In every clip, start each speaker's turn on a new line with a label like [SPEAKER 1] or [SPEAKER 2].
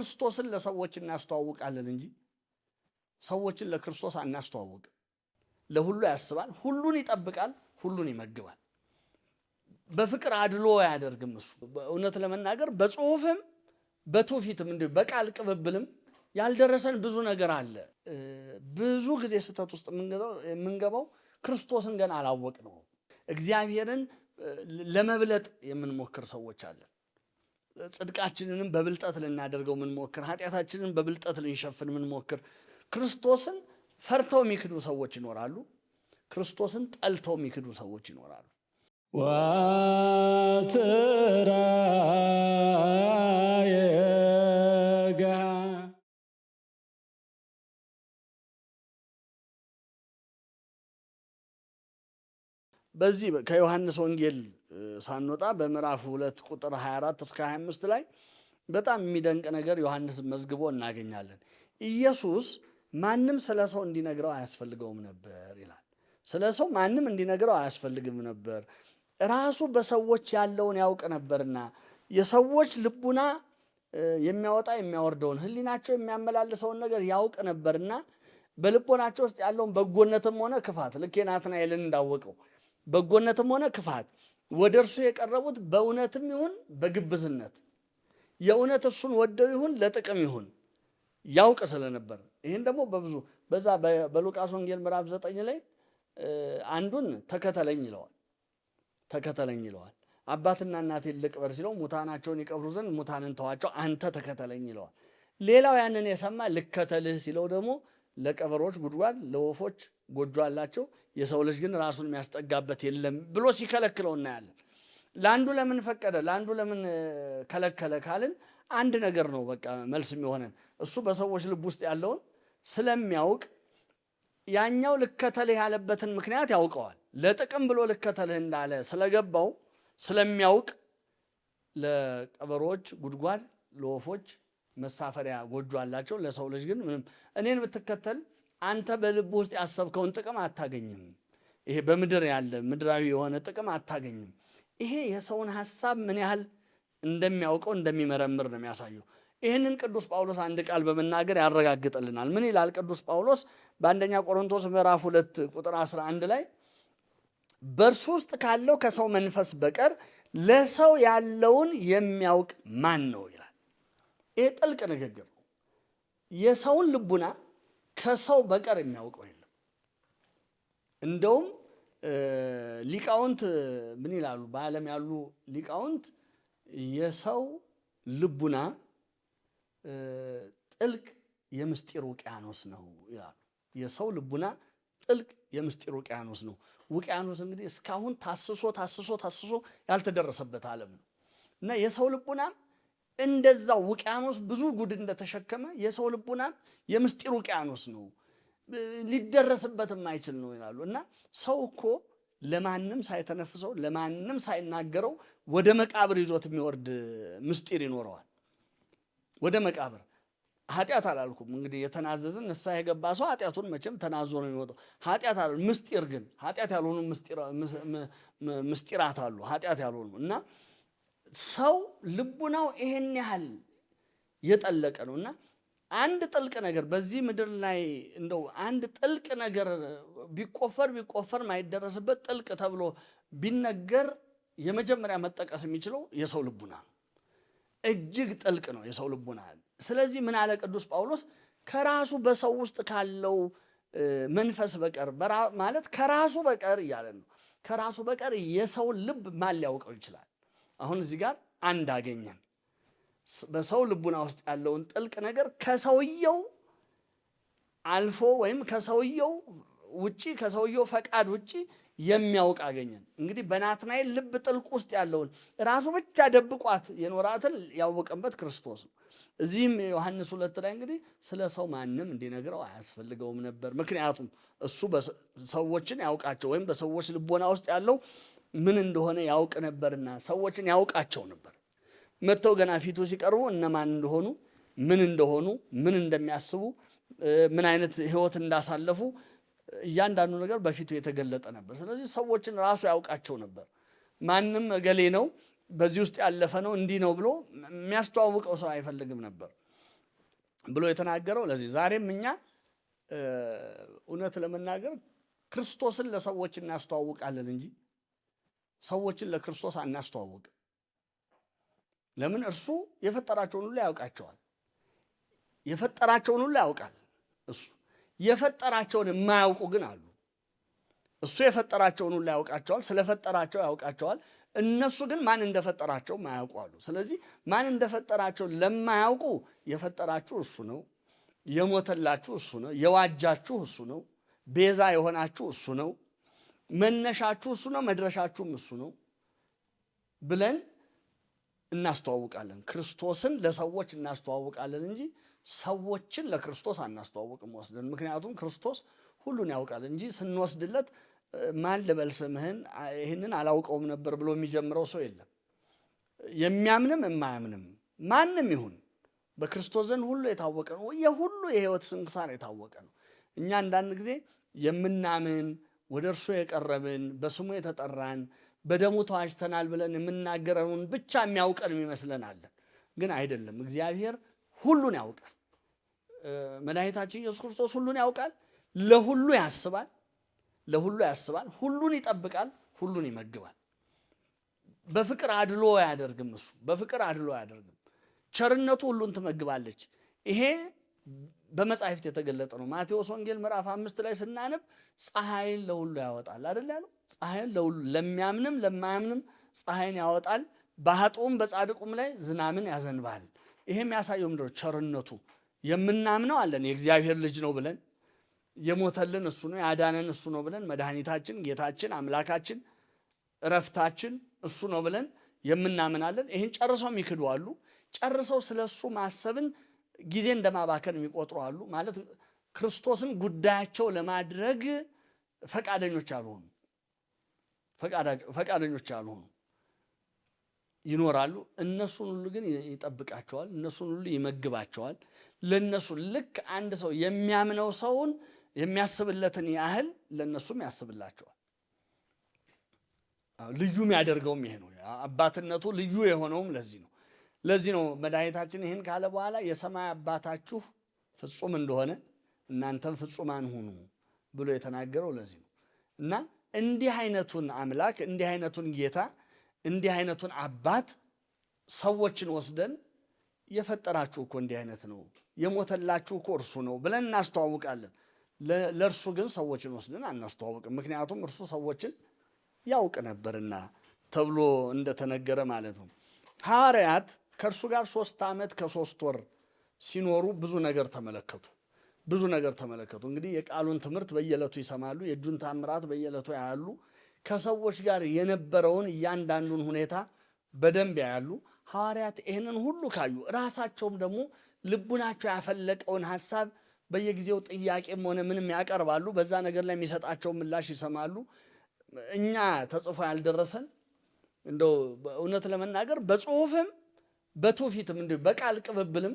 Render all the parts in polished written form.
[SPEAKER 1] ክርስቶስን ለሰዎች እናስተዋውቃለን እንጂ ሰዎችን ለክርስቶስ አናስተዋውቅም። ለሁሉ ያስባል፣ ሁሉን ይጠብቃል፣ ሁሉን ይመግባል። በፍቅር አድሎ አያደርግም። እሱ በእውነት ለመናገር በጽሁፍም በትውፊትም እንዲሁ በቃል ቅብብልም ያልደረሰን ብዙ ነገር አለ። ብዙ ጊዜ ስህተት ውስጥ የምንገባው ክርስቶስን ገና አላወቅነው። እግዚአብሔርን ለመብለጥ የምንሞክር ሰዎች አለን። ጽድቃችንንም በብልጠት ልናደርገው የምንሞክር፣ ኃጢአታችንን በብልጠት ልንሸፍን የምንሞክር። ክርስቶስን ፈርተው የሚክዱ ሰዎች ይኖራሉ። ክርስቶስን ጠልተው የሚክዱ ሰዎች ይኖራሉ። በዚህ ከዮሐንስ ወንጌል ሳንወጣ በምዕራፍ 2 ቁጥር 24 እስከ 25 ላይ በጣም የሚደንቅ ነገር ዮሐንስ መዝግቦ እናገኛለን። ኢየሱስ ማንም ስለ ሰው እንዲነግረው አያስፈልገውም ነበር ይላል። ስለ ሰው ማንም እንዲነግረው አያስፈልግም ነበር፣ ራሱ በሰዎች ያለውን ያውቅ ነበርና። የሰዎች ልቡና የሚያወጣ የሚያወርደውን፣ ሕሊናቸው የሚያመላልሰውን ነገር ያውቅ ነበርና በልቦናቸው ውስጥ ያለውን በጎነትም ሆነ ክፋት፣ ልክ ናትናኤልን እንዳወቀው በጎነትም ሆነ ክፋት ወደ እርሱ የቀረቡት በእውነትም ይሁን በግብዝነት፣ የእውነት እሱን ወደው ይሁን ለጥቅም ይሁን ያውቅ ስለነበር። ይህን ደግሞ በብዙ በዛ በሉቃስ ወንጌል ምዕራፍ 9 ላይ አንዱን ተከተለኝ ይለዋል። ተከተለኝ ይለዋል። አባትና እናቴን ልቅበር ሲለው ሙታናቸውን ይቀብሩ ዘንድ ሙታንን ተዋቸው፣ አንተ ተከተለኝ ይለዋል። ሌላው ያንን የሰማ ልከተልህ ሲለው ደግሞ ለቀበሮች ጉድጓድ ለወፎች ጎጆ አላቸው፣ የሰው ልጅ ግን ራሱን የሚያስጠጋበት የለም ብሎ ሲከለክለው እናያለን። ለአንዱ ለምን ፈቀደ ለአንዱ ለምን ከለከለ ካልን አንድ ነገር ነው በቃ መልስ የሚሆነን። እሱ በሰዎች ልብ ውስጥ ያለውን ስለሚያውቅ ያኛው ልከተልህ ያለበትን ምክንያት ያውቀዋል። ለጥቅም ብሎ ልከተልህ እንዳለ ስለገባው ስለሚያውቅ ለቀበሮች ጉድጓድ ለወፎች መሳፈሪያ ጎጆ አላቸው፣ ለሰው ልጅ ግን ምንም። እኔን ብትከተል አንተ በልብ ውስጥ ያሰብከውን ጥቅም አታገኝም። ይሄ በምድር ያለ ምድራዊ የሆነ ጥቅም አታገኝም። ይሄ የሰውን ሐሳብ ምን ያህል እንደሚያውቀው እንደሚመረምር ነው የሚያሳየው። ይህንን ቅዱስ ጳውሎስ አንድ ቃል በመናገር ያረጋግጥልናል። ምን ይላል ቅዱስ ጳውሎስ? በአንደኛ ቆሮንቶስ ምዕራፍ 2 ቁጥር 11 ላይ በእርሱ ውስጥ ካለው ከሰው መንፈስ በቀር ለሰው ያለውን የሚያውቅ ማን ነው ይላል። ይህ ጥልቅ ንግግር ነው። የሰውን ልቡና ከሰው በቀር የሚያውቀው የለም። እንደውም ሊቃውንት ምን ይላሉ? በዓለም ያሉ ሊቃውንት የሰው ልቡና ጥልቅ የምስጢር ውቅያኖስ ነው ይላሉ። የሰው ልቡና ጥልቅ የምስጢር ውቅያኖስ ነው። ውቅያኖስ እንግዲህ እስካሁን ታስሶ ያልተደረሰበት ዓለም ነው እና የሰው ልቡና እንደዛው ውቅያኖስ ብዙ ጉድ እንደተሸከመ የሰው ልቡና የምስጢር ውቅያኖስ ነው፣ ሊደረስበት የማይችል ነው ይላሉ። እና ሰው እኮ ለማንም ሳይተነፍሰው ለማንም ሳይናገረው ወደ መቃብር ይዞት የሚወርድ ምስጢር ይኖረዋል። ወደ መቃብር ኃጢአት አላልኩም እንግዲህ የተናዘዝን ንስሐ የገባ ሰው ኃጢአቱን መቼም ተናዞ ነው የሚወጣው። ኃጢአት አሉ ምስጢር ግን ኃጢአት ያልሆኑ ምስጢራት አሉ ኃጢአት ያልሆኑ እና ሰው ልቡናው ይሄን ያህል የጠለቀ ነው እና አንድ ጥልቅ ነገር በዚህ ምድር ላይ እንደው አንድ ጥልቅ ነገር ቢቆፈር ማይደረስበት ጥልቅ ተብሎ ቢነገር የመጀመሪያ መጠቀስ የሚችለው የሰው ልቡና ነው። እጅግ ጥልቅ ነው የሰው ልቡና። ስለዚህ ምን አለ ቅዱስ ጳውሎስ? ከራሱ በሰው ውስጥ ካለው መንፈስ በቀር ማለት ከራሱ በቀር እያለ ነው። ከራሱ በቀር የሰውን ልብ ማን ሊያውቀው ይችላል? አሁን እዚህ ጋር አንድ አገኘን። በሰው ልቡና ውስጥ ያለውን ጥልቅ ነገር ከሰውየው አልፎ ወይም ከሰውየው ውጪ ከሰውየው ፈቃድ ውጪ የሚያውቅ አገኘን። እንግዲህ በናትናኤል ልብ ጥልቅ ውስጥ ያለውን ራሱ ብቻ ደብቋት የኖራትን ያወቀበት ክርስቶስ ነው። እዚህም ዮሐንስ 2 ላይ እንግዲህ ስለ ሰው ማንም እንዲነግረው አያስፈልገውም ነበር፣ ምክንያቱም እሱ ሰዎችን ያውቃቸው ወይም በሰዎች ልቦና ውስጥ ያለው ምን እንደሆነ ያውቅ ነበርና ሰዎችን ያውቃቸው ነበር። መጥተው ገና ፊቱ ሲቀርቡ እነማን እንደሆኑ ምን እንደሚያስቡ ምን አይነት ሕይወት እንዳሳለፉ እያንዳንዱ ነገር በፊቱ የተገለጠ ነበር። ስለዚህ ሰዎችን ራሱ ያውቃቸው ነበር። ማንም እገሌ ነው በዚህ ውስጥ ያለፈ ነው እንዲህ ነው ብሎ የሚያስተዋውቀው ሰው አይፈልግም ነበር። ብሎ የተናገረው ለዚህ ዛሬም እኛ እውነት ለመናገር ክርስቶስን ለሰዎች እናስተዋውቃለን እንጂ ሰዎችን ለክርስቶስ አናስተዋውቅም። ለምን? እርሱ የፈጠራቸውን ሁሉ ያውቃቸዋል። የፈጠራቸውን ሁሉ ያውቃል እሱ። የፈጠራቸውን የማያውቁ ግን አሉ። እሱ የፈጠራቸውን ሁሉ ያውቃቸዋል፣ ስለፈጠራቸው ያውቃቸዋል። እነሱ ግን ማን እንደፈጠራቸው ማያውቁ አሉ። ስለዚህ ማን እንደፈጠራቸው ለማያውቁ የፈጠራችሁ እሱ ነው፣ የሞተላችሁ እሱ ነው፣ የዋጃችሁ እሱ ነው፣ ቤዛ የሆናችሁ እሱ ነው፣ መነሻችሁ እሱ ነው፣ መድረሻችሁም እሱ ነው ብለን እናስተዋውቃለን። ክርስቶስን ለሰዎች እናስተዋውቃለን እንጂ ሰዎችን ለክርስቶስ አናስተዋውቅም ወስደን። ምክንያቱም ክርስቶስ ሁሉን ያውቃል እንጂ ስንወስድለት ማን ልበል ስምህን ይህንን አላውቀውም ነበር ብሎ የሚጀምረው ሰው የለም። የሚያምንም የማያምንም ማንም ይሁን በክርስቶስ ዘንድ ሁሉ የታወቀ ነው። የሁሉ የሕይወት ስንክሳር የታወቀ ነው። እኛ አንዳንድ ጊዜ የምናምን ወደ እርሱ የቀረብን በስሙ የተጠራን በደሙ ተዋጅተናል ብለን የምናገረውን ብቻ የሚያውቀን የሚመስለናለን። ግን አይደለም። እግዚአብሔር ሁሉን ያውቃል። መድኃኒታችን ኢየሱስ ክርስቶስ ሁሉን ያውቃል። ለሁሉ ያስባል፣ ለሁሉ ያስባል፣ ሁሉን ይጠብቃል፣ ሁሉን ይመግባል። በፍቅር አድሎ አያደርግም። እሱ በፍቅር አድሎ አያደርግም። ቸርነቱ ሁሉን ትመግባለች። ይሄ በመጻሕፍት የተገለጠ ነው። ማቴዎስ ወንጌል ምዕራፍ 5 ላይ ስናነብ ፀሐይን ለሁሉ ያወጣል አይደል ያለው? ፀሐይን ለሁሉ ለሚያምንም ለማያምንም ፀሐይን ያወጣል፣ በኃጥኡም በጻድቁም ላይ ዝናምን ያዘንባል። ይሄ የሚያሳየው ምንድን ነው? ቸርነቱ። የምናምነው አለን የእግዚአብሔር ልጅ ነው ብለን የሞተልን እሱ ነው ያዳነን እሱ ነው ብለን መድኃኒታችን ጌታችን አምላካችን እረፍታችን እሱ ነው ብለን የምናምናለን። ይህን ጨርሰው የሚክዱ አሉ። ጨርሰው ስለ እሱ ማሰብን ጊዜ እንደማባከን የሚቆጥሩ አሉ። ማለት ክርስቶስን ጉዳያቸው ለማድረግ ፈቃደኞች አልሆኑ ይኖራሉ። እነሱን ሁሉ ግን ይጠብቃቸዋል። እነሱን ሁሉ ይመግባቸዋል። ለነሱ ልክ አንድ ሰው የሚያምነው ሰውን የሚያስብለትን ያህል ለነሱም ያስብላቸዋል። ልዩ የሚያደርገውም ይሄ ነው። አባትነቱ ልዩ የሆነውም ለዚህ ነው መድኃኒታችን ይህን ካለ በኋላ የሰማይ አባታችሁ ፍጹም እንደሆነ እናንተም ፍጹማን ሁኑ ብሎ የተናገረው ለዚህ ነው። እና እንዲህ አይነቱን አምላክ እንዲህ አይነቱን ጌታ እንዲህ አይነቱን አባት ሰዎችን ወስደን የፈጠራችሁ እኮ እንዲህ አይነት ነው፣ የሞተላችሁ እኮ እርሱ ነው ብለን እናስተዋውቃለን። ለእርሱ ግን ሰዎችን ወስደን አናስተዋውቅም። ምክንያቱም እርሱ ሰዎችን ያውቅ ነበርና ተብሎ እንደተነገረ ማለት ነው። ሐዋርያት ከእርሱ ጋር 3 ዓመት ከ3 ወር ሲኖሩ ብዙ ነገር ተመለከቱ። እንግዲህ የቃሉን ትምህርት በየዕለቱ ይሰማሉ። የእጁን ታምራት በየዕለቱ ያያሉ። ከሰዎች ጋር የነበረውን እያንዳንዱን ሁኔታ በደንብ ያያሉ። ሐዋርያት ይህንን ሁሉ ካዩ ራሳቸውም ደግሞ ልቡናቸው ያፈለቀውን ሐሳብ በየጊዜው ጥያቄም ሆነ ምንም ያቀርባሉ። በዛ ነገር ላይ የሚሰጣቸው ምላሽ ይሰማሉ። እኛ ተጽፎ ያልደረሰን እንደው እውነት ለመናገር በጽሁፍም በትውፊትም እንዲሁ በቃል ቅብብልም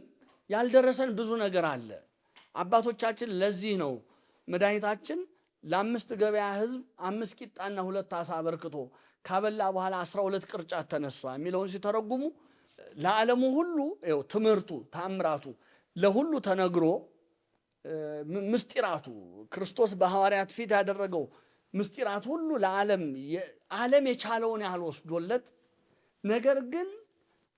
[SPEAKER 1] ያልደረሰን ብዙ ነገር አለ። አባቶቻችን ለዚህ ነው መድኃኒታችን ለ5 ገበያ ሕዝብ 5 ቂጣና 2 ዓሣ አበርክቶ ካበላ በኋላ 12 ቅርጫት ተነሳ የሚለውን ሲተረጉሙ ለዓለሙ ሁሉ ትምህርቱ ታምራቱ ለሁሉ ተነግሮ ምስጢራቱ ክርስቶስ በሐዋርያት ፊት ያደረገው ምስጢራት ሁሉ ዓለም የቻለውን ያህል ወስዶለት፣ ነገር ግን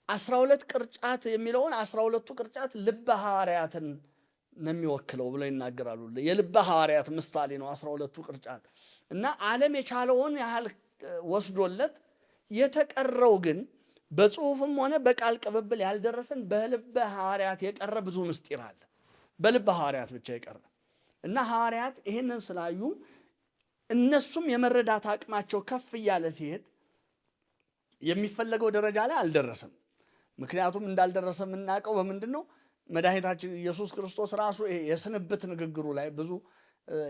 [SPEAKER 1] 12 ቅርጫት የሚለውን 12ቱ ቅርጫት ልበ ሐዋርያትን ነው የሚወክለው ብለው ይናገራሉ። የልበ ሐዋርያት ምሳሌ ነው 12ቱ ቅርጫት እና ዓለም የቻለውን ያህል ወስዶለት፣ የተቀረው ግን በጽሁፍም ሆነ በቃል ቅብብል ያልደረሰን በልበ ሐዋርያት የቀረ ብዙ ምስጢር አለ። በልበ ሐዋርያት ብቻ የቀረ እና ሐዋርያት ይህንን ስላዩ እነሱም የመረዳት አቅማቸው ከፍ እያለ ሲሄድ የሚፈለገው ደረጃ ላይ አልደረሰም። ምክንያቱም እንዳልደረሰ የምናውቀው በምንድን ነው? መድኃኒታችን ኢየሱስ ክርስቶስ ራሱ ይሄ የስንብት ንግግሩ ላይ ብዙ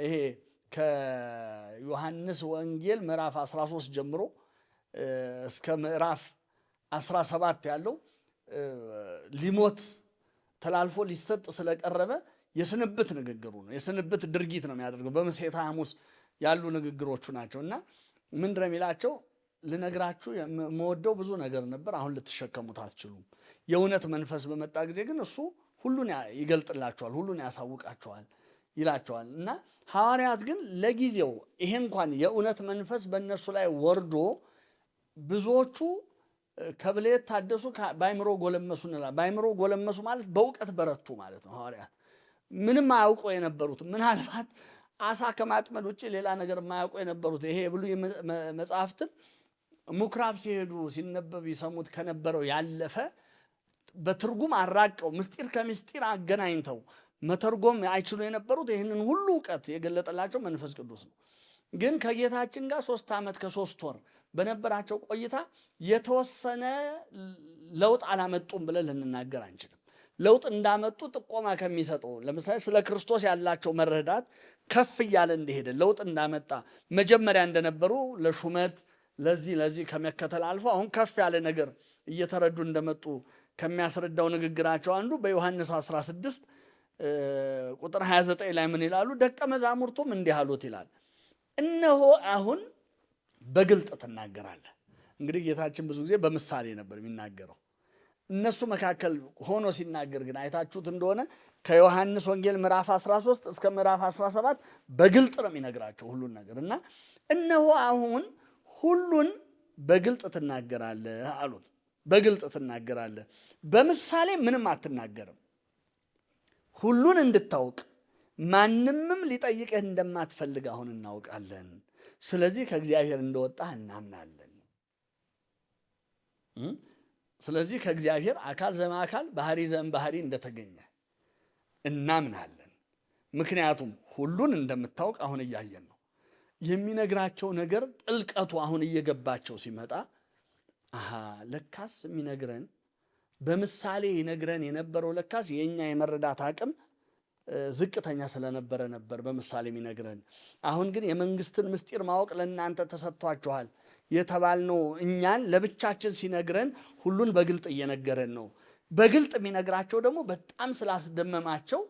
[SPEAKER 1] ይሄ ከዮሐንስ ወንጌል ምዕራፍ 13 ጀምሮ እስከ ምዕራፍ 17 ያለው ሊሞት ተላልፎ ሊሰጥ ስለቀረበ የስንብት ንግግሩ ነው። የስንብት ድርጊት ነው የሚያደርገው። በምሴተ ሐሙስ ያሉ ንግግሮቹ ናቸው እና ምንድን ነው የሚላቸው? ልነግራችሁ የምወደው ብዙ ነገር ነበር፣ አሁን ልትሸከሙት አትችሉም። የእውነት መንፈስ በመጣ ጊዜ ግን እሱ ሁሉን ይገልጥላቸዋል፣ ሁሉን ያሳውቃቸዋል ይላቸዋል። እና ሐዋርያት ግን ለጊዜው ይሄ እንኳን የእውነት መንፈስ በእነሱ ላይ ወርዶ ብዙዎቹ ከብልየት ታደሱ፣ በአይምሮ ጎለመሱ እንላለን። በአይምሮ ጎለመሱ ማለት በእውቀት በረቱ ማለት ነው። ሐዋርያት ምንም አያውቁ የነበሩት ምናልባት አሳ ከማጥመድ ውጭ ሌላ ነገር የማያውቁ የነበሩት ይሄ የብሉይ መጽሐፍትን ምኩራብ ሲሄዱ ሲነበብ ይሰሙት ከነበረው ያለፈ በትርጉም አራቀው ምስጢር ከምስጢር አገናኝተው መተርጎም አይችሉ የነበሩት ይህንን ሁሉ እውቀት የገለጠላቸው መንፈስ ቅዱስ ነው። ግን ከጌታችን ጋር 3 ዓመት ከ3 ወር በነበራቸው ቆይታ የተወሰነ ለውጥ አላመጡም ብለን ልንናገር አንችልም። ለውጥ እንዳመጡ ጥቆማ ከሚሰጠው ለምሳሌ ስለ ክርስቶስ ያላቸው መረዳት ከፍ እያለ እንደሄደ ለውጥ እንዳመጣ መጀመሪያ እንደነበሩ ለሹመት ለዚህ ከመከተል አልፎ አሁን ከፍ ያለ ነገር እየተረዱ እንደመጡ ከሚያስረዳው ንግግራቸው አንዱ በዮሐንስ 16 ቁጥር 29 ላይ ምን ይላሉ? ደቀ መዛሙርቱም እንዲህ አሉት ይላል፣ እነሆ አሁን በግልጥ ትናገራለህ። እንግዲህ ጌታችን ብዙ ጊዜ በምሳሌ ነበር የሚናገረው። እነሱ መካከል ሆኖ ሲናገር ግን አይታችሁት እንደሆነ ከዮሐንስ ወንጌል ምዕራፍ 13 እስከ ምዕራፍ 17 በግልጥ ነው የሚነግራቸው ሁሉን ነገር እና እነሆ አሁን ሁሉን በግልጥ ትናገራለህ አሉት። በግልጥ ትናገራለህ፣ በምሳሌ ምንም አትናገርም። ሁሉን እንድታውቅ ማንምም ሊጠይቅህ እንደማትፈልግ አሁን እናውቃለን። ስለዚህ ከእግዚአብሔር እንደወጣህ እናምናለን። ስለዚህ ከእግዚአብሔር አካል ዘእምአካል ባህሪ ዘእምባህሪ እንደተገኘ እናምናለን። ምክንያቱም ሁሉን እንደምታውቅ አሁን እያየን ነው። የሚነግራቸው ነገር ጥልቀቱ አሁን እየገባቸው ሲመጣ ለካስ የሚነግረን በምሳሌ ይነግረን የነበረው ለካስ የኛ የመረዳት አቅም ዝቅተኛ ስለነበረ ነበር በምሳሌ የሚነግረን። አሁን ግን የመንግስትን ምስጢር ማወቅ ለእናንተ ተሰጥቷችኋል የተባልነው እኛን ለብቻችን ሲነግረን ሁሉን በግልጥ እየነገረን ነው። በግልጥ የሚነግራቸው ደግሞ በጣም ስላስደመማቸው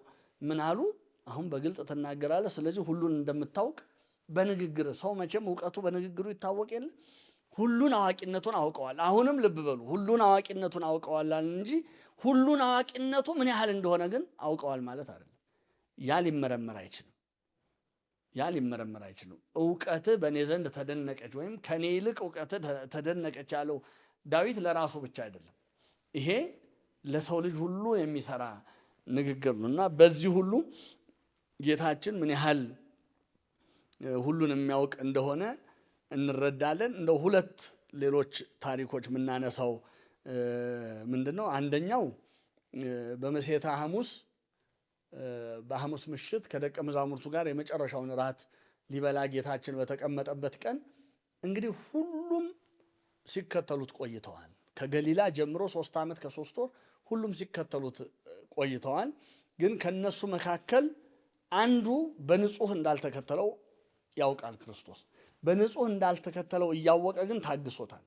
[SPEAKER 1] ምን አሉ? አሁን በግልጥ ትናገራለህ፣ ስለዚህ ሁሉን እንደምታውቅ በንግግር ሰው መቼም እውቀቱ በንግግሩ ይታወቅ የለ ሁሉን አዋቂነቱን አውቀዋል። አሁንም ልብ በሉ ሁሉን አዋቂነቱን አውቀዋል እንጂ ሁሉን አዋቂነቱ ምን ያህል እንደሆነ ግን አውቀዋል ማለት አይደለም። ያ ሊመረመር አይችልም። እውቀትህ በእኔ ዘንድ ተደነቀች ወይም ከኔ ይልቅ እውቀትህ ተደነቀች ያለው ዳዊት ለራሱ ብቻ አይደለም። ይሄ ለሰው ልጅ ሁሉ የሚሰራ ንግግር ነው እና በዚህ ሁሉ ጌታችን ምን ያህል ሁሉን የሚያውቅ እንደሆነ እንረዳለን። እንደው 2 ሌሎች ታሪኮች የምናነሳው ምንድነው? አንደኛው በመሴተ ሐሙስ በሐሙስ ምሽት ከደቀ መዛሙርቱ ጋር የመጨረሻውን ራት ሊበላ ጌታችን በተቀመጠበት ቀን እንግዲህ ሁሉም ሲከተሉት ቆይተዋል። ከገሊላ ጀምሮ 3 ዓመት ከ3 ወር ሁሉም ሲከተሉት ቆይተዋል። ግን ከነሱ መካከል አንዱ በንጹህ እንዳልተከተለው ያውቃል ክርስቶስ። በንጹህ እንዳልተከተለው እያወቀ ግን ታግሶታል።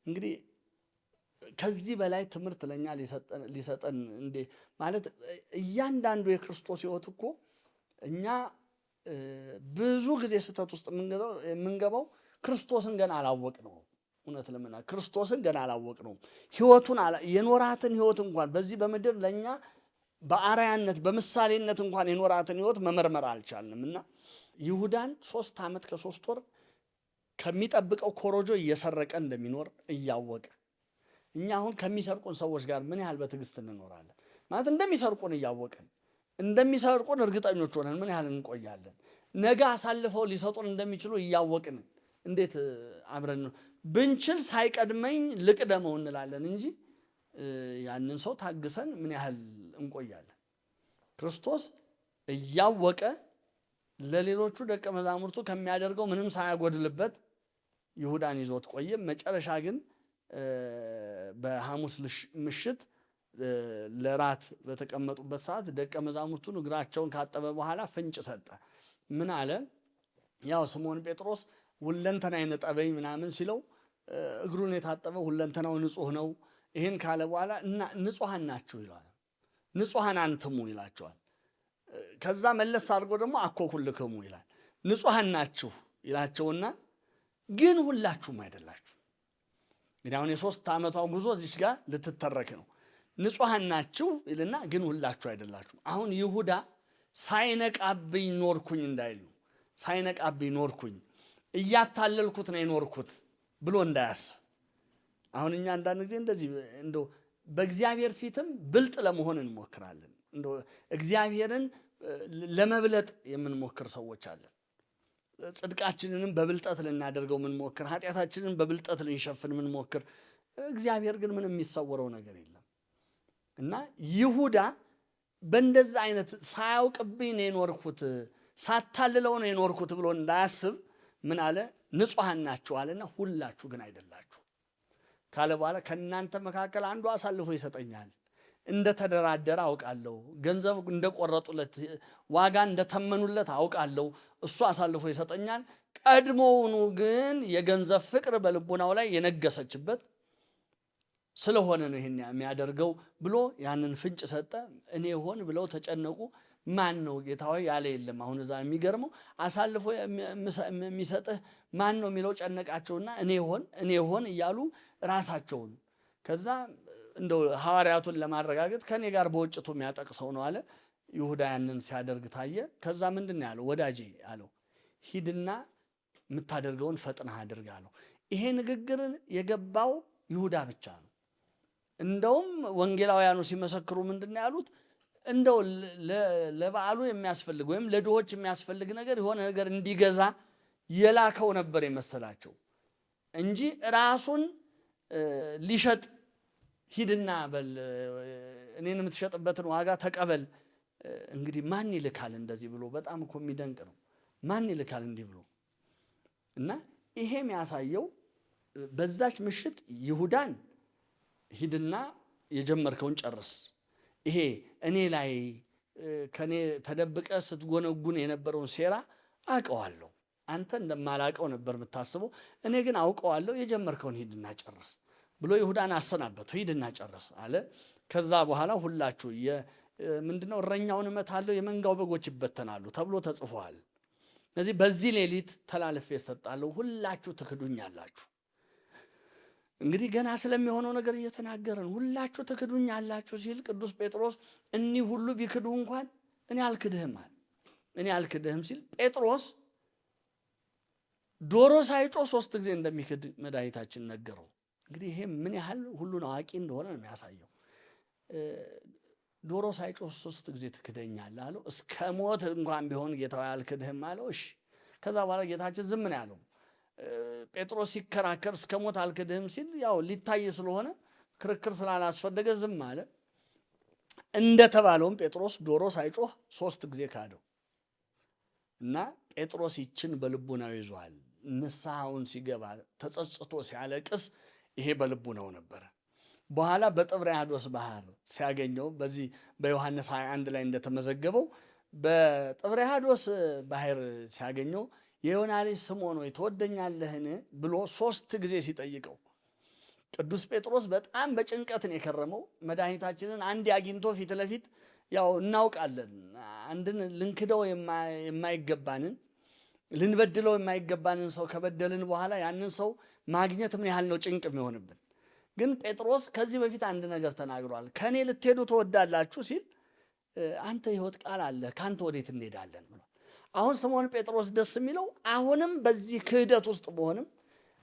[SPEAKER 1] እንግዲህ ከዚህ በላይ ትምህርት ለኛ ሊሰጠን እንዴ ማለት እያንዳንዱ የክርስቶስ ሕይወት እኮ እኛ ብዙ ጊዜ ስህተት ውስጥ የምንገባው ክርስቶስን ገና አላወቅነውም። እውነት ለምና ክርስቶስን ገና አላወቅነውም። ሕይወቱን የኖራትን ሕይወት እንኳን በዚህ በምድር ለኛ በአርአያነት በምሳሌነት እንኳን የኖራትን ሕይወት መመርመር አልቻልንም እና ይሁዳን 3 ዓመት ከ3 ወር ከሚጠብቀው ኮሮጆ እየሰረቀ እንደሚኖር እያወቀ እኛ አሁን ከሚሰርቁን ሰዎች ጋር ምን ያህል በትዕግስት እንኖራለን? ማለት እንደሚሰርቁን እያወቅን እንደሚሰርቁን እርግጠኞች ሆነን ምን ያህል እንቆያለን? ነገ አሳልፈው ሊሰጡን እንደሚችሉ እያወቅን እንዴት አብረን ብንችል ሳይቀድመኝ ልቅደመው እንላለን እንጂ ያንን ሰው ታግሰን ምን ያህል እንቆያለን? ክርስቶስ እያወቀ ለሌሎቹ ደቀ መዛሙርቱ ከሚያደርገው ምንም ሳያጎድልበት ይሁዳን ይዞት ቆየ። መጨረሻ ግን በሐሙስ ምሽት ለራት በተቀመጡበት ሰዓት ደቀ መዛሙርቱን እግራቸውን ካጠበ በኋላ ፍንጭ ሰጠ። ምን አለ? ያው ስምዖን ጴጥሮስ ሁለንተናዬን እጠበኝ ምናምን ሲለው እግሩን የታጠበው ሁለንተናው ንጹህ ነው። ይህን ካለ በኋላ እና ንጹሐን ናችሁ ይለዋል። ንጹሐን አንትሙ ይላቸዋል። ከዛ መለስ አድርጎ ደግሞ አኮ ኩልክሙ ይላል። ንጹሐን ናችሁ ይላቸውና ግን ሁላችሁም አይደላችሁ። እንግዲህ አሁን የ3 ዓመቷ ጉዞ እዚች ጋር ልትተረክ ነው። ንጹሐን ናችሁ ይልና ግን ሁላችሁ አይደላችሁም። አሁን ይሁዳ ሳይነቃብኝ ኖርኩኝ እንዳይሉ ሳይነቃብኝ ኖርኩኝ እያታለልኩት ነው የኖርኩት ብሎ እንዳያስብ። አሁን እኛ አንዳንድ ጊዜ እንደዚህ እንደው በእግዚአብሔር ፊትም ብልጥ ለመሆን እንሞክራለን። እንደው እግዚአብሔርን ለመብለጥ የምንሞክር ሰዎች አለን። ጽድቃችንንም በብልጠት ልናደርገው ምንሞክር፣ ኃጢአታችንን በብልጠት ልንሸፍን ምንሞክር። እግዚአብሔር ግን ምንም የሚሰወረው ነገር የለም እና ይሁዳ በእንደዛ አይነት ሳያውቅብኝ ነው የኖርኩት ሳታልለው ነው የኖርኩት ብሎ እንዳያስብ ምን አለ? ንጹሐን ናችሁ አለና ሁላችሁ ግን አይደላችሁ ካለ በኋላ ከእናንተ መካከል አንዱ አሳልፎ ይሰጠኛል፣ እንደተደራደረ አውቃለሁ፣ ገንዘብ እንደቆረጡለት ዋጋ እንደተመኑለት አውቃለሁ፣ እሱ አሳልፎ ይሰጠኛል። ቀድሞውኑ ግን የገንዘብ ፍቅር በልቡናው ላይ የነገሰችበት ስለሆነ ነው ይሄን የሚያደርገው ብሎ ያንን ፍንጭ ሰጠ። እኔ ሆን ብለው ተጨነቁ። ማን ነው ጌታ ሆይ ያለ የለም። አሁን እዛ የሚገርመው አሳልፎ የሚሰጥህ ማን ነው የሚለው ጨነቃቸውና እኔ ሆን እያሉ ራሳቸውን ከዛ እንደው ሐዋርያቱን ለማረጋገጥ ከኔ ጋር በወጭቱ የሚያጠቅሰው ነው አለ። ይሁዳ ያንን ሲያደርግ ታየ። ከዛ ምንድን ነው ያለው? ወዳጄ አለው ሂድና የምታደርገውን ፈጥነህ አድርግ አለው። ይሄ ንግግርን የገባው ይሁዳ ብቻ ነው። እንደውም ወንጌላውያኑ ሲመሰክሩ ምንድን ነው ያሉት? እንደው ለበዓሉ የሚያስፈልግ ወይም ለድሆች የሚያስፈልግ ነገር የሆነ ነገር እንዲገዛ የላከው ነበር የመሰላቸው እንጂ ራሱን ሊሸጥ ሂድና በል እኔን የምትሸጥበትን ዋጋ ተቀበል። እንግዲህ ማን ይልካል እንደዚህ ብሎ? በጣም እኮ የሚደንቅ ነው። ማን ይልካል እንዲህ ብሎ? እና ይሄ የሚያሳየው በዛች ምሽት ይሁዳን ሂድና የጀመርከውን ጨርስ፣ ይሄ እኔ ላይ ከኔ ተደብቀ ስትጎነጉን የነበረውን ሴራ አውቀዋለሁ። አንተ እንደማላውቀው ነበር የምታስበው፣ እኔ ግን አውቀዋለሁ። የጀመርከውን ሂድና ጨርስ ብሎ ይሁዳን አሰናበተው። ሂድና ጨርስ አለ። ከዛ በኋላ ሁላችሁ ምንድነው እረኛውን እመታለሁ የመንጋው በጎች ይበተናሉ ተብሎ ተጽፏል። ስለዚህ በዚህ ሌሊት ተላልፌ እሰጣለሁ፣ ሁላችሁ ትክዱኛላችሁ። እንግዲህ ገና ስለሚሆነው ነገር እየተናገረን ሁላችሁ ትክዱኛላችሁ ሲል ቅዱስ ጴጥሮስ እኒህ ሁሉ ቢክዱ እንኳን እኔ አልክድህም አለ። እኔ አልክድህም ሲል ጴጥሮስ ዶሮ ሳይጮህ 3 ጊዜ እንደሚክድ መድኃኒታችን ነገረው። እንግዲህ ይሄ ምን ያህል ሁሉን አዋቂ እንደሆነ ነው የሚያሳየው። ዶሮ ሳይጮህ 3 ጊዜ ትክደኛለህ አለው። እስከ ሞት እንኳን ቢሆን ጌታው አልክድህም አለው። እሺ። ከዛ በኋላ ጌታችን ዝም ነው ያለው። ጴጥሮስ ሲከራከር እስከ ሞት አልክድህም ሲል ያው ሊታይ ስለሆነ ክርክር ስላላስፈለገ ዝም አለ። እንደተባለውም ጴጥሮስ ዶሮ ሳይጮህ 3 ጊዜ ካደው እና ጴጥሮስ ይችን በልቡናው ይዟል። ንስሐውን ሲገባ ተጸጽቶ ሲያለቅስ ይሄ በልቡናው ነበረ። በኋላ በጥብርያዶስ ባህር ሲያገኘው በዚህ በዮሐንስ 21 ላይ እንደተመዘገበው በጥብርያዶስ ባህር ሲያገኘው የዮና ልጅ ስምዖን ሆይ ትወደኛለህን ብሎ 3 ጊዜ ሲጠይቀው ቅዱስ ጴጥሮስ በጣም በጭንቀትን የከረመው መድኃኒታችንን አንድ አግኝቶ ፊት ለፊት ያው እናውቃለን አንድን ልንክደው የማይገባንን ልንበድለው የማይገባንን ሰው ከበደልን በኋላ ያንን ሰው ማግኘት ምን ያህል ነው ጭንቅ የሚሆንብን። ግን ጴጥሮስ ከዚህ በፊት አንድ ነገር ተናግሯል። ከኔ ልትሄዱ ትወዳላችሁ ሲል አንተ ሕይወት ቃል አለ ካንተ ወዴት እንሄዳለን ብሎ አሁን ስምዖን ጴጥሮስ ደስ የሚለው አሁንም በዚህ ክህደት ውስጥ በሆንም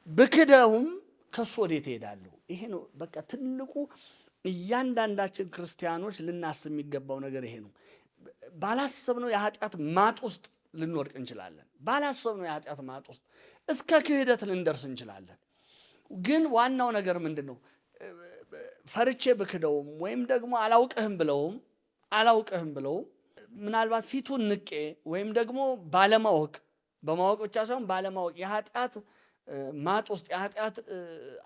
[SPEAKER 1] ብክደውም ከሱ ወዴት እሄዳለሁ? ይሄ ነው በቃ ትልቁ እያንዳንዳችን ክርስቲያኖች ልናስብ የሚገባው ነገር ይሄ ነው። ባላሰብነው የኃጢአት ማጥ ውስጥ ልንወድቅ እንችላለን። ባላሰብነው የኃጢአት ማጥ ውስጥ እስከ ክህደት ልንደርስ እንችላለን። ግን ዋናው ነገር ምንድን ነው? ፈርቼ ብክደውም ወይም ደግሞ አላውቅህም ብለውም ምናልባት ፊቱን ንቄ ወይም ደግሞ ባለማወቅ በማወቅ ብቻ ሳይሆን ባለማወቅ የኃጢአት ማጥ ውስጥ የኃጢአት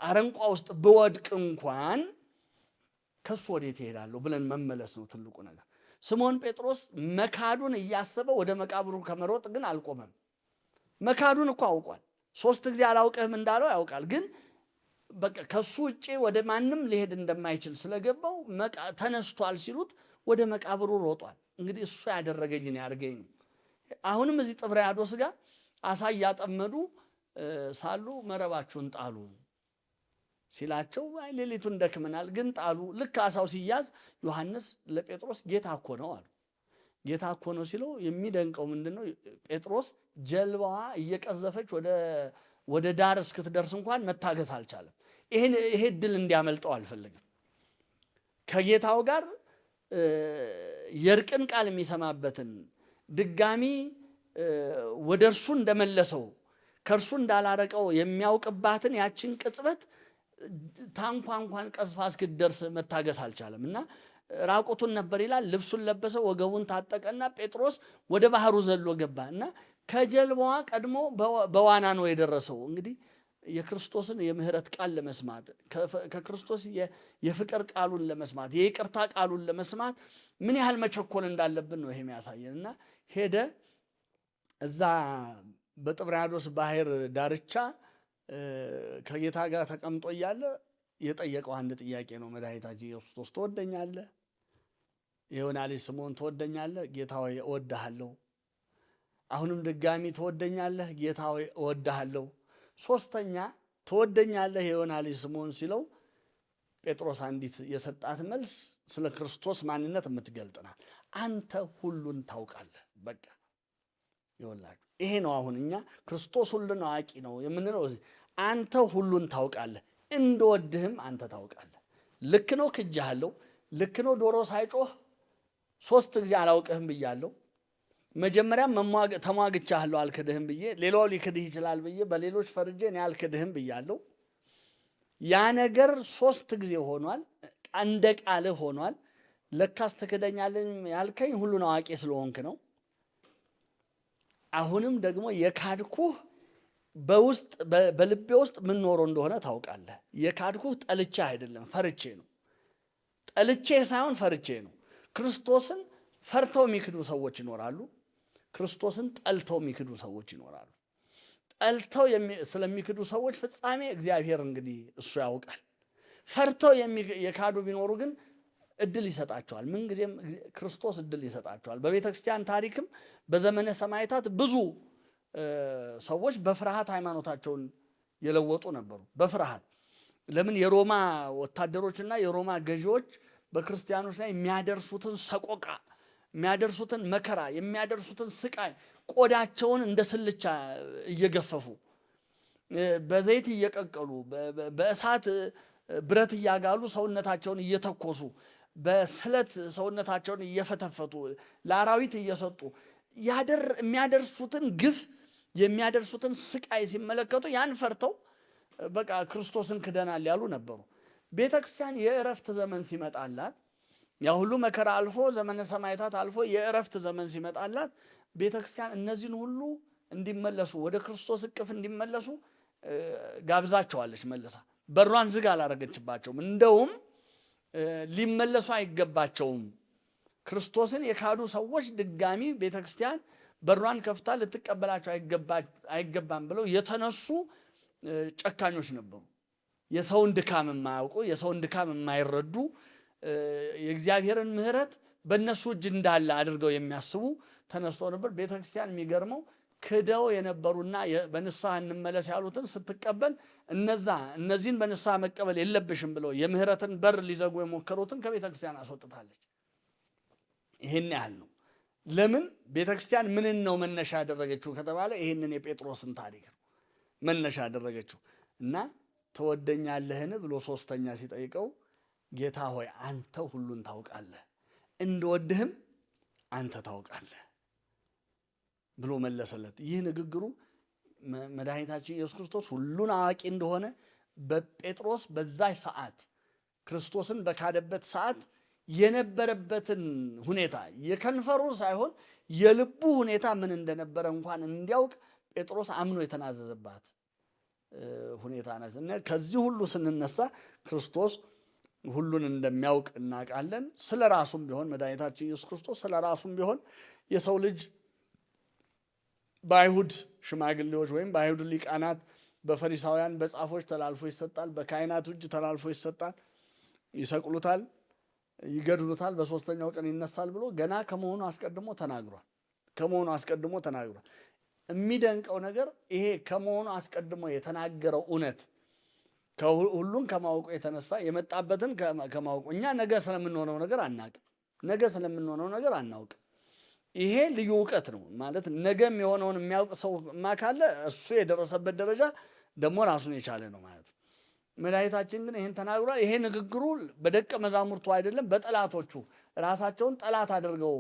[SPEAKER 1] አረንቋ ውስጥ ብወድቅ እንኳን ከሱ ወዴት እሄዳለሁ ብለን መመለስ ነው ትልቁ ነገር። ስምዖን ጴጥሮስ መካዱን እያሰበ ወደ መቃብሩ ከመሮጥ ግን አልቆመም። መካዱን እኮ አውቋል። 3 ጊዜ አላውቅህም እንዳለው ያውቃል። ግን በቃ ከሱ ውጪ ወደ ማንም ሊሄድ እንደማይችል ስለገባው ተነስቷል ሲሉት ወደ መቃብሩ ሮጧል። እንግዲህ እሱ ያደረገኝን ያርገኝ። አሁንም እዚህ ጥብርያዶስ ጋር አሳ እያጠመዱ ሳሉ መረባችሁን ጣሉ። ሲላቸው አይ ሌሊቱን ደክመናል ግን ጣሉ። ልክ አሳው ሲያዝ ዮሐንስ ለጴጥሮስ ጌታ እኮ ነው አሉ። ጌታ እኮ ነው ሲለው የሚደንቀው ምንድነው? ጴጥሮስ ጀልባዋ እየቀዘፈች ወደ ዳር እስክትደርስ እንኳን መታገስ አልቻለም። ይሄ ድል እንዲያመልጠው አልፈልግም። ከጌታው ጋር የእርቅን ቃል የሚሰማበትን ድጋሚ ወደ እርሱ እንደመለሰው ከእርሱ እንዳላረቀው የሚያውቅባትን ያችን ቅጽበት ታንኳ እንኳን ቀዝፋ እስክትደርስ መታገስ አልቻለም እና ራቁቱን ነበር ይላል። ልብሱን ለበሰ፣ ወገቡን ታጠቀና ጴጥሮስ ወደ ባህሩ ዘሎ ገባ እና ከጀልባዋ ቀድሞ በዋና ነው የደረሰው። እንግዲህ የክርስቶስን የምህረት ቃል ለመስማት ከክርስቶስ የፍቅር ቃሉን ለመስማት የይቅርታ ቃሉን ለመስማት ምን ያህል መቸኮል እንዳለብን ነው ይሄ የሚያሳየን። እና ሄደ እዛ በጥብርያዶስ ባህር ዳርቻ ከጌታ ጋር ተቀምጦ እያለ የጠየቀው አንድ ጥያቄ ነው። መድኃኒታችን ኢየሱስ ክርስቶስ ትወደኛለህ? የዮና ልጅ ስምዖን ትወደኛለህ? ጌታ ሆይ እወድሃለሁ። አሁንም ድጋሚ ትወደኛለህ? ጌታ ሆይ እወድሃለሁ። ሶስተኛ ትወደኛለህ የዮና ልጅ ስምዖን ሲለው ጴጥሮስ አንዲት የሰጣት መልስ ስለ ክርስቶስ ማንነት የምትገልጥ ናት። አንተ ሁሉን ታውቃለህ። በቃ ይወላችሁ ይሄ ነው። አሁን እኛ ክርስቶስ ሁሉን አዋቂ ነው የምንለው እዚህ አንተ ሁሉን ታውቃለህ፣ እንደወድህም አንተ ታውቃለህ። ልክ ነው ክጄሃለሁ፣ ልክ ነው ዶሮ ሳይጮህ 3 ጊዜ አላውቅህም ብያለሁ። መጀመሪያም ተሟግቻለሁ አልክድህም ብዬ ሌላው ሊክድህ ይችላል ብዬ በሌሎች ፈርጄ እኔ አልክድህም ብያለሁ። ያ ነገር 3 ጊዜ ሆኗል፣ እንደ ቃልህ ሆኗል። ለካስ ትክደኛለህ ያልከኝ ሁሉን አዋቂ ስለሆንክ ነው። አሁንም ደግሞ የካድኩህ በውስጥ በልቤ ውስጥ ምን ኖሮ እንደሆነ ታውቃለህ። የካድኩህ ጠልቼ አይደለም ፈርቼ ነው። ጠልቼ ሳይሆን ፈርቼ ነው። ክርስቶስን ፈርተው የሚክዱ ሰዎች ይኖራሉ። ክርስቶስን ጠልተው የሚክዱ ሰዎች ይኖራሉ። ጠልተው ስለሚክዱ ሰዎች ፍጻሜ እግዚአብሔር እንግዲህ እሱ ያውቃል። ፈርተው የካዱ ቢኖሩ ግን እድል ይሰጣቸዋል። ምንጊዜም ክርስቶስ እድል ይሰጣቸዋል። በቤተ ክርስቲያን ታሪክም በዘመነ ሰማዕታት ብዙ ሰዎች በፍርሃት ሃይማኖታቸውን የለወጡ ነበሩ። በፍርሃት ለምን? የሮማ ወታደሮችና የሮማ ገዢዎች በክርስቲያኖች ላይ የሚያደርሱትን ሰቆቃ፣ የሚያደርሱትን መከራ፣ የሚያደርሱትን ስቃይ ቆዳቸውን እንደ ስልቻ እየገፈፉ በዘይት እየቀቀሉ በእሳት ብረት እያጋሉ ሰውነታቸውን እየተኮሱ በስለት ሰውነታቸውን እየፈተፈቱ ለአራዊት እየሰጡ የሚያደርሱትን ግፍ የሚያደርሱትን ስቃይ ሲመለከቱ ያን ፈርተው በቃ ክርስቶስን ክደናል ያሉ ነበሩ። ቤተ ክርስቲያን የእረፍት ዘመን ሲመጣላት ያ ሁሉ መከራ አልፎ ዘመነ ሰማዕታት አልፎ የእረፍት ዘመን ሲመጣላት ቤተ ክርስቲያን እነዚህን ሁሉ እንዲመለሱ ወደ ክርስቶስ እቅፍ እንዲመለሱ ጋብዛቸዋለች። መልሳ በሯን ዝግ አላረገችባቸውም። እንደውም ሊመለሱ አይገባቸውም። ክርስቶስን የካዱ ሰዎች ድጋሚ ቤተ ክርስቲያን በሯን ከፍታ ልትቀበላቸው አይገባም ብለው የተነሱ ጨካኞች ነበሩ። የሰውን ድካም የማያውቁ የሰውን ድካም የማይረዱ የእግዚአብሔርን ምሕረት በእነሱ እጅ እንዳለ አድርገው የሚያስቡ ተነስተው ነበር። ቤተ ክርስቲያን የሚገርመው ክደው የነበሩና በንስሐ እንመለስ ያሉትን ስትቀበል እነዚህን በንስሐ መቀበል የለብሽም ብለው የምህረትን በር ሊዘጉ የሞከሩትን ከቤተ ክርስቲያን አስወጥታለች። ይህን ያህል ነው። ለምን? ቤተ ክርስቲያን ምንን ነው መነሻ ያደረገችው ከተባለ ይህንን የጴጥሮስን ታሪክ ነው መነሻ ያደረገችው። እና ትወደኛለህን ብሎ 3ኛ ሲጠይቀው ጌታ ሆይ አንተ ሁሉን ታውቃለህ፣ እንደወድህም አንተ ታውቃለህ ብሎ መለሰለት። ይህ ንግግሩ መድኃኒታችን ኢየሱስ ክርስቶስ ሁሉን አዋቂ እንደሆነ በጴጥሮስ በዛች ሰዓት ክርስቶስን በካደበት ሰዓት የነበረበትን ሁኔታ የከንፈሩ ሳይሆን የልቡ ሁኔታ ምን እንደነበረ እንኳን እንዲያውቅ ጴጥሮስ አምኖ የተናዘዘባት ሁኔታ ናት። እና ከዚህ ሁሉ ስንነሳ ክርስቶስ ሁሉን እንደሚያውቅ እናውቃለን። ስለ ራሱም ቢሆን መድኃኒታችን ኢየሱስ ክርስቶስ ስለ ራሱም ቢሆን የሰው ልጅ በአይሁድ ሽማግሌዎች ወይም በአይሁድ ሊቃናት በፈሪሳውያን በጻፎች ተላልፎ ይሰጣል፣ በካህናት እጅ ተላልፎ ይሰጣል፣ ይሰቅሉታል፣ ይገድሉታል፣ በ3ኛው ቀን ይነሳል ብሎ ገና ከመሆኑ አስቀድሞ ተናግሯል። የሚደንቀው ነገር ይሄ ከመሆኑ አስቀድሞ የተናገረው እውነት ሁሉን ከማወቁ የተነሳ የመጣበትን ከማወቁ እኛ ነገ ስለምንሆነው ነገር አናውቅም። ነገ ስለምንሆነው ነገር አናውቅም። ይሄ ልዩ እውቀት ነው ማለት ነገም የሆነውን የሚያውቅ ሰው ካለ እሱ የደረሰበት ደረጃ ደግሞ ራሱን የቻለ ነው ማለት ነው። መድኃኒታችን ግን ይህን ተናግሯል። ይሄ ንግግሩ በደቀ መዛሙርቱ አይደለም፣ በጠላቶቹ ራሳቸውን ጠላት አድርገው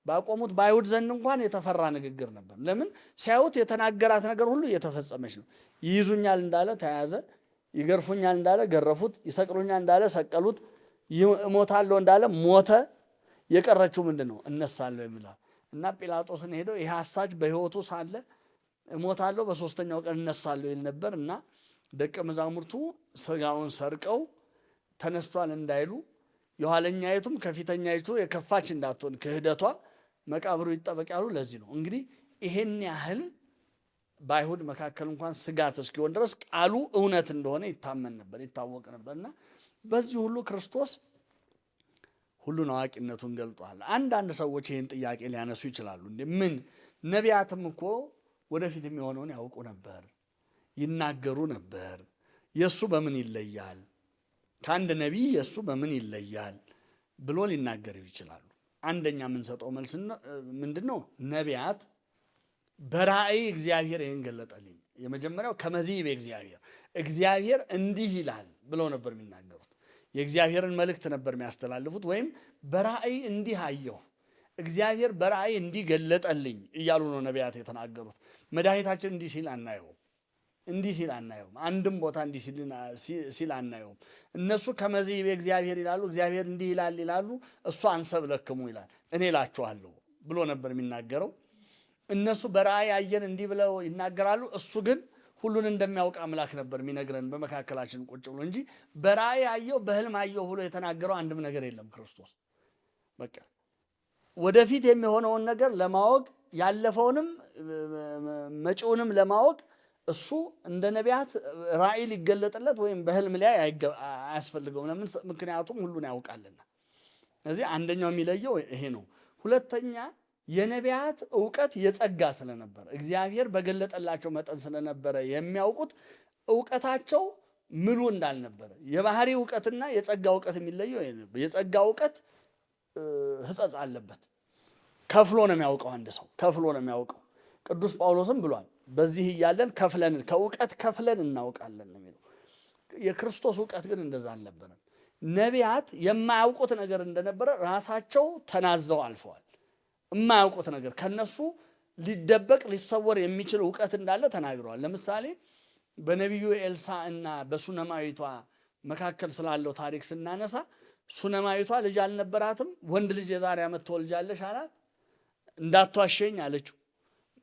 [SPEAKER 1] ባቆሙት በአይሁድ ዘንድ እንኳን የተፈራ ንግግር ነበር። ለምን? ሲያዩት የተናገራት ነገር ሁሉ እየተፈጸመች ነው። ይይዙኛል እንዳለ ተያዘ፣ ይገርፉኛል እንዳለ ገረፉት፣ ይሰቅሉኛል እንዳለ ሰቀሉት፣ እሞታለሁ እንዳለ ሞተ። የቀረችው ምንድን ነው? እነሳለሁ የሚላል እና ጲላጦስን ሄደው ይህ አሳች በሕይወቱ ሳለ እሞታለሁ በሶስተኛው ቀን እነሳለሁ ይል ነበር እና ደቀ መዛሙርቱ ስጋውን ሰርቀው ተነስቷል እንዳይሉ የኋለኛይቱም ከፊተኛይቱ የከፋች እንዳትሆን ክህደቷ መቃብሩ ይጠበቅ ያሉ ለዚህ ነው። እንግዲህ ይሄን ያህል በአይሁድ መካከል እንኳን ስጋት እስኪሆን ድረስ ቃሉ እውነት እንደሆነ ይታመን ነበር፣ ይታወቅ ነበርና በዚህ ሁሉ ክርስቶስ ሁሉን አዋቂነቱን ገልጧል። አንዳንድ ሰዎች ይህን ጥያቄ ሊያነሱ ይችላሉ። ምን ነቢያትም እኮ ወደፊት የሚሆነውን ያውቁ ነበር፣ ይናገሩ ነበር። የእሱ በምን ይለያል? ከአንድ ነቢይ የእሱ በምን ይለያል ብሎ ሊናገሩ ይችላሉ። አንደኛ የምንሰጠው መልስ ምንድን ነው? ነቢያት በራእይ እግዚአብሔር ይህን ገለጠልኝ። የመጀመሪያው ከመዚህ በእግዚአብሔር እግዚአብሔር እንዲህ ይላል ብለው ነበር የሚናገሩት። የእግዚአብሔርን መልእክት ነበር የሚያስተላልፉት። ወይም በራእይ እንዲህ አየሁ፣ እግዚአብሔር በራእይ እንዲህ ገለጠልኝ እያሉ ነው ነቢያት የተናገሩት። መድኃኒታችን እንዲህ ሲል አናየውም፣ እንዲህ ሲል አናየውም። አንድም ቦታ እንዲህ ሲል አናየውም። እነሱ ከመዚህ በእግዚአብሔር ይላሉ፣ እግዚአብሔር እንዲህ ይላል ይላሉ። እሱ አንሰብለክሙ ይላል፣ እኔ እላችኋለሁ ብሎ ነበር የሚናገረው። እነሱ በራእይ አየን እንዲህ ብለው ይናገራሉ። እሱ ግን ሁሉን እንደሚያውቅ አምላክ ነበር የሚነግረን በመካከላችን ቁጭ ብሎ እንጂ በራእይ አየው በህልም አየው ብሎ የተናገረው አንድም ነገር የለም ክርስቶስ። በቃ ወደፊት የሚሆነውን ነገር ለማወቅ ያለፈውንም መጪውንም ለማወቅ እሱ እንደ ነቢያት ራእይ ሊገለጥለት ወይም በህልም ላይ አያስፈልገውም። ለምን? ምክንያቱም ሁሉን ያውቃልና። ስለዚህ አንደኛው የሚለየው ይሄ ነው። ሁለተኛ የነቢያት እውቀት የጸጋ ስለነበረ እግዚአብሔር በገለጠላቸው መጠን ስለነበረ የሚያውቁት እውቀታቸው ምሉ እንዳልነበረ። የባህሪ እውቀትና የጸጋ እውቀት የሚለየው የጸጋ እውቀት ሕጸጽ አለበት። ከፍሎ ነው የሚያውቀው። አንድ ሰው ከፍሎ ነው የሚያውቀው። ቅዱስ ጳውሎስም ብሏል፣ በዚህ እያለን ከፍለን ከእውቀት ከፍለን እናውቃለን ነው የሚለው። የክርስቶስ እውቀት ግን እንደዛ አልነበረም። ነቢያት የማያውቁት ነገር እንደነበረ ራሳቸው ተናዘው አልፈዋል። የማያውቁት ነገር ከነሱ ሊደበቅ ሊሰወር የሚችል እውቀት እንዳለ ተናግረዋል። ለምሳሌ በነቢዩ ኤልሳ እና በሱነማዊቷ መካከል ስላለው ታሪክ ስናነሳ ሱነማዊቷ ልጅ አልነበራትም። ወንድ ልጅ የዛሬ ዓመት ትወልጃለሽ አላት። እንዳትዋሸኝ አለችው።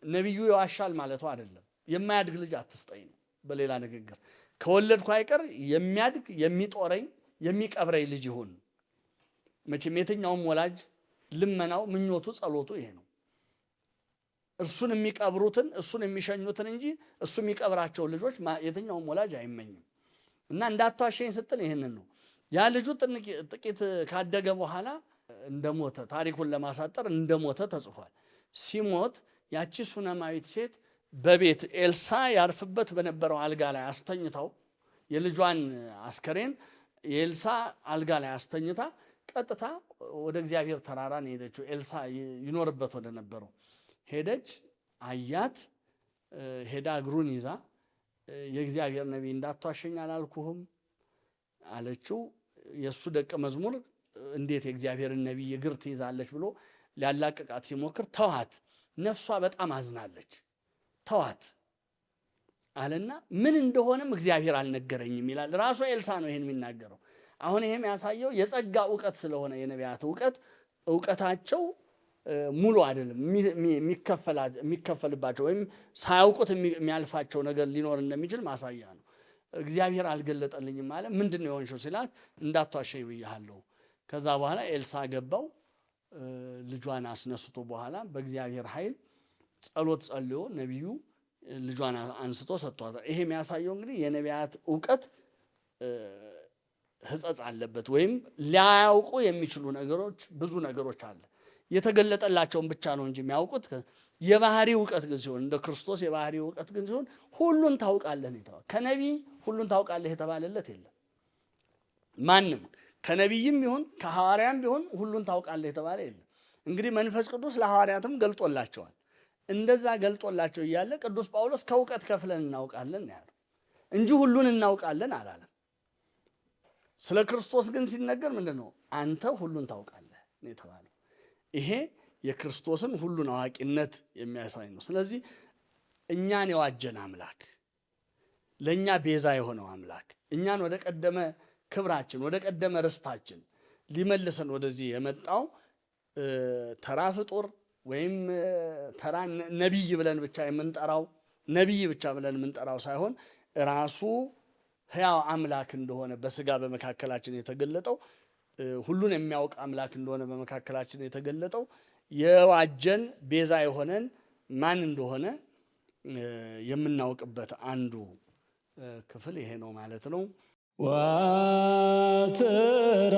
[SPEAKER 1] ነቢዩ ይዋሻል ማለቱ አይደለም። የማያድግ ልጅ አትስጠኝ ነው። በሌላ ንግግር ከወለድኩ አይቀር የሚያድግ የሚጦረኝ የሚቀብረኝ ልጅ ይሁን። መቼም የትኛውም ወላጅ ልመናው ምኞቱ ጸሎቱ ይሄ ነው። እርሱን የሚቀብሩትን እሱን የሚሸኙትን እንጂ እሱ የሚቀብራቸው ልጆች የትኛውም ወላጅ አይመኝም። እና እንዳትዋሸኝ ስትል ይህንን ነው። ያ ልጁ ጥቂት ካደገ በኋላ እንደሞተ ታሪኩን ለማሳጠር እንደሞተ ተጽፏል። ሲሞት ያቺ ሱነማዊት ሴት በቤት ኤልሳ ያርፍበት በነበረው አልጋ ላይ አስተኝታው የልጇን አስከሬን የኤልሳ አልጋ ላይ አስተኝታ ቀጥታ ወደ እግዚአብሔር ተራራ ነው ሄደችው። ኤልሳ ይኖርበት ወደ ነበረው ሄደች፣ አያት። ሄዳ እግሩን ይዛ የእግዚአብሔር ነቢይ እንዳትዋሸኝ አላልኩህም አለችው። የእሱ ደቀ መዝሙር እንዴት የእግዚአብሔርን ነቢይ እግር ትይዛለች ብሎ ሊያላቅቃት ሲሞክር ተዋት፣ ነፍሷ በጣም አዝናለች፣ ተዋት አለና ምን እንደሆነም እግዚአብሔር አልነገረኝም ይላል። ራሱ ኤልሳ ነው ይሄን የሚናገረው። አሁን ይሄም ያሳየው የጸጋ እውቀት ስለሆነ የነቢያት እውቀታቸው ሙሉ አይደለም። የሚከፈልባቸው ወይም ሳያውቁት የሚያልፋቸው ነገር ሊኖር እንደሚችል ማሳያ ነው። እግዚአብሔር አልገለጠልኝም ማለት ምንድን ነው የሆንሽው ሲላት እንዳትዋሸኝ ብያለሁ። ከዛ በኋላ ኤልሳ ገባው፣ ልጇን አስነስቶ በኋላ በእግዚአብሔር ኃይል ጸሎት ጸልዮ ነቢዩ ልጇን አንስቶ ሰጥቷታል። ይሄ የሚያሳየው እንግዲህ የነቢያት እውቀት ሕጸጽ አለበት ወይም ሊያውቁ የሚችሉ ነገሮች ብዙ ነገሮች አለ። የተገለጠላቸውን ብቻ ነው እንጂ የሚያውቁት። የባህሪ እውቀት ግን ሲሆን እንደ ክርስቶስ የባህሪ እውቀት ግን ሲሆን ሁሉን ታውቃለህ ነው የተባለው። ከነቢይ ሁሉን ታውቃለህ የተባለለት የለም። ማንም ከነቢይም ቢሆን ከሐዋርያም ቢሆን ሁሉን ታውቃለህ የተባለ የለም። እንግዲህ መንፈስ ቅዱስ ለሐዋርያትም ገልጦላቸዋል። እንደዛ ገልጦላቸው እያለ ቅዱስ ጳውሎስ ከእውቀት ከፍለን እናውቃለን ያለው እንጂ ሁሉን እናውቃለን አላለም። ስለ ክርስቶስ ግን ሲነገር ምንድን ነው? አንተ ሁሉን ታውቃለህ ነው የተባለው። ይሄ የክርስቶስን ሁሉን አዋቂነት የሚያሳይ ነው። ስለዚህ እኛን የዋጀን አምላክ፣ ለእኛ ቤዛ የሆነው አምላክ እኛን ወደ ቀደመ ክብራችን ወደ ቀደመ ርስታችን ሊመልሰን ወደዚህ የመጣው ተራ ፍጡር ወይም ተራ ነቢይ ብለን ብቻ የምንጠራው ነቢይ ብቻ ብለን የምንጠራው ሳይሆን ራሱ ሕያው አምላክ እንደሆነ በስጋ በመካከላችን የተገለጠው ሁሉን የሚያውቅ አምላክ እንደሆነ በመካከላችን የተገለጠው የዋጀን ቤዛ የሆነን ማን እንደሆነ የምናውቅበት አንዱ ክፍል ይሄ ነው ማለት ነው። ዋስራ